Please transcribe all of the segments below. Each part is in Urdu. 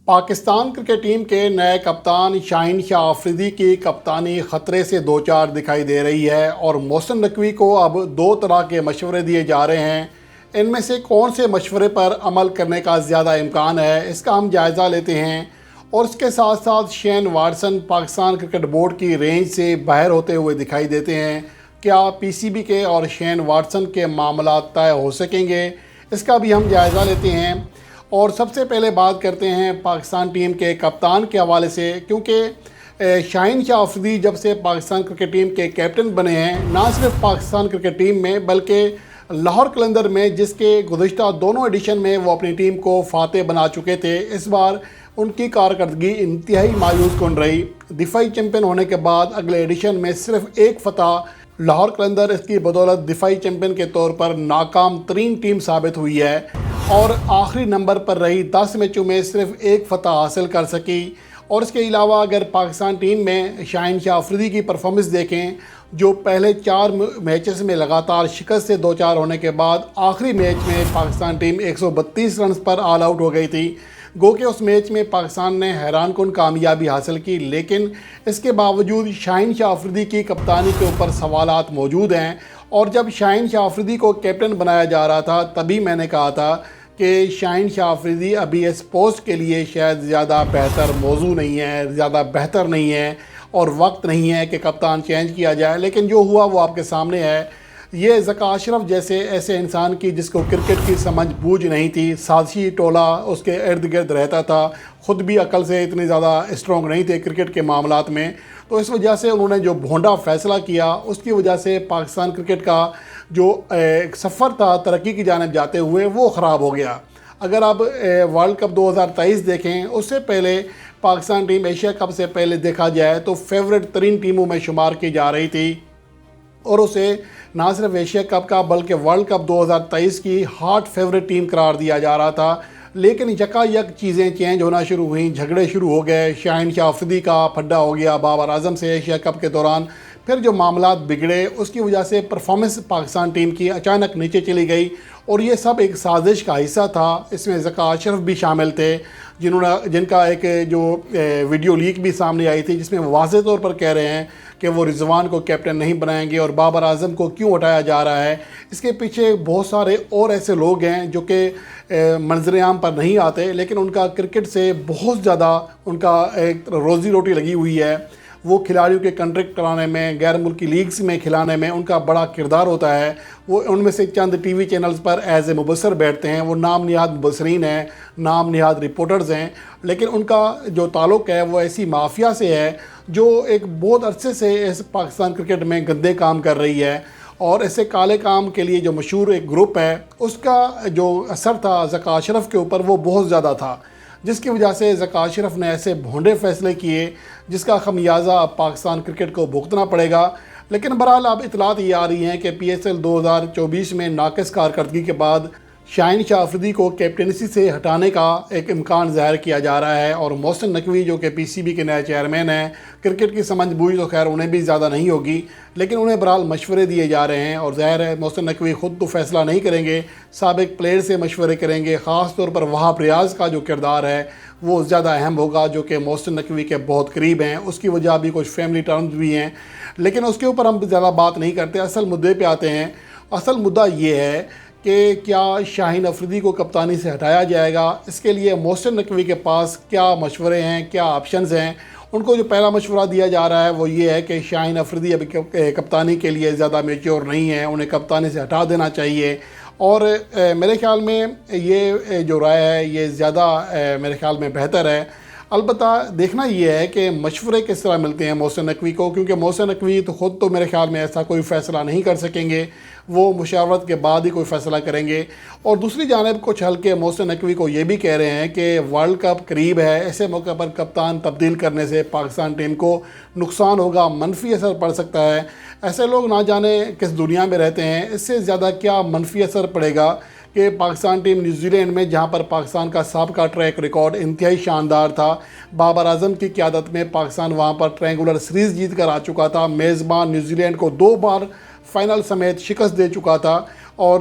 پاکستان کرکٹ ٹیم کے نئے کپتان شاہین شاہ آفریدی کی کپتانی خطرے سے دو چار دکھائی دے رہی ہے اور محسن نقوی کو اب دو طرح کے مشورے دیے جا رہے ہیں۔ ان میں سے کون سے مشورے پر عمل کرنے کا زیادہ امکان ہے، اس کا ہم جائزہ لیتے ہیں، اور اس کے ساتھ ساتھ Shane Watson Pakistan cricket board کی رینج سے باہر ہوتے ہوئے دکھائی دیتے ہیں۔ کیا پی سی بی کے اور شین واٹسن کے معاملات طے ہو سکیں گے، اس کا بھی ہم جائزہ لیتے ہیں۔ اور سب سے پہلے بات کرتے ہیں پاکستان ٹیم کے کپتان کے حوالے سے، کیونکہ شاہین شاہ آفریدی جب سے پاکستان کرکٹ ٹیم کے کیپٹن بنے ہیں، نہ صرف پاکستان کرکٹ ٹیم میں بلکہ لاہور قلندر میں، جس کے گزشتہ دونوں ایڈیشن میں وہ اپنی ٹیم کو فاتح بنا چکے تھے، اس بار ان کی کارکردگی انتہائی مایوس کن رہی۔ دفاعی چیمپئن ہونے کے بعد اگلے ایڈیشن میں صرف ایک فتح لاہور قلندر اس کی بدولت دفاعی چیمپئن کے طور پر ناکام ترین ٹیم ثابت ہوئی ہے اور آخری نمبر پر رہی 10 میچوں میں صرف ایک فتح حاصل کر سکی۔ اور اس کے علاوہ اگر پاکستان ٹیم میں شاہین شاہ آفریدی کی پرفارمنس دیکھیں، جو پہلے 4 میچز میں لگاتار شکست سے دو چار ہونے کے بعد آخری میچ میں پاکستان ٹیم 132 رنز پر آل آؤٹ ہو گئی تھی، گو کہ اس میچ میں پاکستان نے حیران کن کامیابی حاصل کی، لیکن اس کے باوجود شاہین شاہ آفریدی کی کپتانی کے اوپر سوالات موجود ہیں۔ اور جب شاہین شاہ آفریدی کو کیپٹن بنایا جا رہا تھا، تبھی میں نے کہا تھا کہ شاہین شاہ آفریدی ابھی اس پوسٹ کے لیے شاید زیادہ بہتر موضوع نہیں ہے، زیادہ بہتر نہیں ہے، اور وقت نہیں ہے کہ کپتان چینج کیا جائے۔ لیکن جو ہوا وہ آپ کے سامنے ہے۔ یہ ذکا اشرف جیسے ایسے انسان کی جس کو کرکٹ کی سمجھ بوجھ نہیں تھی، سازشی ٹولہ اس کے ارد گرد رہتا تھا، خود بھی عقل سے اتنے زیادہ اسٹرانگ نہیں تھے کرکٹ کے معاملات میں، تو اس وجہ سے انہوں نے جو بھونڈا فیصلہ کیا، اس کی وجہ سے پاکستان کرکٹ کا جو ایک سفر تھا ترقی کی جانب جاتے ہوئے، وہ خراب ہو گیا۔ اگر آپ ورلڈ کپ 2023 دیکھیں، اس سے پہلے پاکستان ٹیم ایشیا کپ سے پہلے دیکھا جائے تو فیورٹ ترین ٹیموں میں شمار کی جا رہی تھی، اور اسے نہ صرف ایشیا کپ کا بلکہ ورلڈ کپ 2023 کی ہاٹ فیورٹ ٹیم قرار دیا جا رہا تھا۔ لیکن یکا یک چیزیں چینج ہونا شروع ہوئیں، جھگڑے شروع ہو گئے، شاہین شاہ آفریدی کا پھڈا ہو گیا بابر اعظم سے ایشیا کپ کے دوران، پھر جو معاملات بگڑے اس کی وجہ سے پرفارمنس پاکستان ٹیم کی اچانک نیچے چلی گئی، اور یہ سب ایک سازش کا حصہ تھا۔ اس میں ذکا اشرف بھی شامل تھے، جن کا ایک جو ویڈیو لیک بھی سامنے آئی تھی، جس میں واضح طور پر کہہ رہے ہیں کہ وہ رضوان کو کیپٹن نہیں بنائیں گے اور بابر اعظم کو کیوں ہٹایا جا رہا ہے۔ اس کے پیچھے بہت سارے اور ایسے لوگ ہیں جو کہ منظر عام پر نہیں آتے، لیکن ان کا کرکٹ سے بہت زیادہ ان کا ایک روزی روٹی لگی ہوئی ہے۔ وہ کھلاڑیوں کے کنٹریکٹ کرانے میں، غیر ملکی لیگز میں کھلانے میں ان کا بڑا کردار ہوتا ہے۔ وہ ان میں سے چند T V channels per as a مبصر بیٹھتے ہیں، وہ نام نہاد مبصرین ہیں، نام نہاد رپورٹرز ہیں، لیکن ان کا جو تعلق ہے وہ ایسی مافیا سے ہے جو ایک بہت عرصے سے اس پاکستان کرکٹ میں گندے کام کر رہی ہے، اور ایسے کالے کام کے لیے جو مشہور ایک گروپ ہے، اس کا جو اثر تھا ذکا اشرف کے اوپر وہ بہت زیادہ تھا، جس کی وجہ سے ذکا اشرف نے ایسے بھونڈے فیصلے کیے جس کا خمیازہ اب پاکستان کرکٹ کو بھگتنا پڑے گا۔ لیکن بہرحال اب اطلاعات یہ آ رہی ہیں کہ پی ایس ایل 2024 میں ناقص کارکردگی کے بعد شاہین شاہ آفریدی کو کیپٹنسی سے ہٹانے کا ایک امکان ظاہر کیا جا رہا ہے، اور محسن نقوی جو کہ پی سی بی کے نئے چیئرمین ہیں، کرکٹ کی سمجھ بوجھ تو خیر انہیں بھی زیادہ نہیں ہوگی، لیکن انہیں بہرحال مشورے دیے جا رہے ہیں، اور ظاہر ہے محسن نقوی خود تو فیصلہ نہیں کریں گے، سابق پلیئر سے مشورے کریں گے۔ خاص طور پر وہاب ریاض کا جو کردار ہے وہ زیادہ اہم ہوگا، جو کہ محسن نقوی کے بہت قریب ہیں، اس کی وجہ بھی کچھ فیملی ٹرمز بھی ہیں، لیکن اس کے اوپر ہم زیادہ بات نہیں کرتے، اصل مدعے پہ آتے ہیں۔ اصل مدعا یہ ہے کہ کیا شاہین آفریدی کو کپتانی سے ہٹایا جائے گا؟ اس کے لیے محسن نقوی کے پاس کیا مشورے ہیں، کیا آپشنز ہیں؟ ان کو جو پہلا مشورہ دیا جا رہا ہے وہ یہ ہے کہ شاہین آفریدی ابھی کپتانی کے لیے زیادہ میچور نہیں ہے، انہیں کپتانی سے ہٹا دینا چاہیے، اور میرے خیال میں یہ جو رائے ہے یہ زیادہ میرے خیال میں بہتر ہے۔ البتہ دیکھنا یہ ہے کہ مشورے کس طرح ملتے ہیں محسن نقوی کو، کیونکہ محسن نقوی تو خود تو میرے خیال میں ایسا کوئی فیصلہ نہیں کر سکیں گے، وہ مشاورت کے بعد ہی کوئی فیصلہ کریں گے۔ اور دوسری جانب کچھ حلقے محسن نقوی کو یہ بھی کہہ رہے ہیں کہ ورلڈ کپ قریب ہے، ایسے موقع پر کپتان تبدیل کرنے سے پاکستان ٹیم کو نقصان ہوگا، منفی اثر پڑ سکتا ہے۔ ایسے لوگ نہ جانے کس دنیا میں رہتے ہیں، اس سے زیادہ کیا منفی اثر پڑے گا کہ پاکستان ٹیم نیوزی لینڈ میں، جہاں پر پاکستان کا سابقہ ٹریک ریکارڈ انتہائی شاندار تھا، بابر اعظم کی قیادت میں پاکستان وہاں پر ٹرینگولر سیریز جیت کر آ چکا تھا، میزبان نیوزی لینڈ کو 2 بار فائنل سمیت شکست دے چکا تھا، اور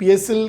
PSL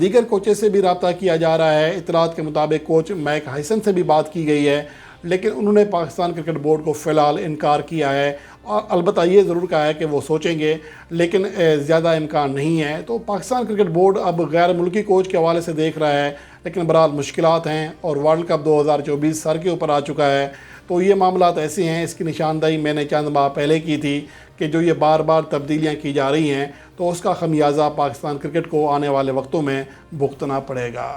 دیگر کوچز سے بھی رابطہ کیا جا رہا ہے۔ اطلاعات کے مطابق کوچ میک ہائسن سے بھی بات کی گئی ہے، لیکن انہوں نے پاکستان کرکٹ بورڈ کو فی الحال انکار کیا ہے، اور البتہ یہ ضرور کہا ہے کہ وہ سوچیں گے، لیکن زیادہ امکان نہیں ہے۔ تو پاکستان کرکٹ بورڈ اب غیر ملکی کوچ کے حوالے سے دیکھ رہا ہے، لیکن بہرحال مشکلات ہیں، اور ورلڈ کپ 2024 سر کے اوپر آ چکا ہے۔ تو یہ معاملات ایسے ہیں، اس کی نشاندہی میں نے چند ماہ پہلے کی تھی کہ جو یہ بار بار تبدیلیاں کی جا رہی ہیں تو اس کا خمیازہ پاکستان کرکٹ کو آنے والے وقتوں میں بھگتنا پڑے گا۔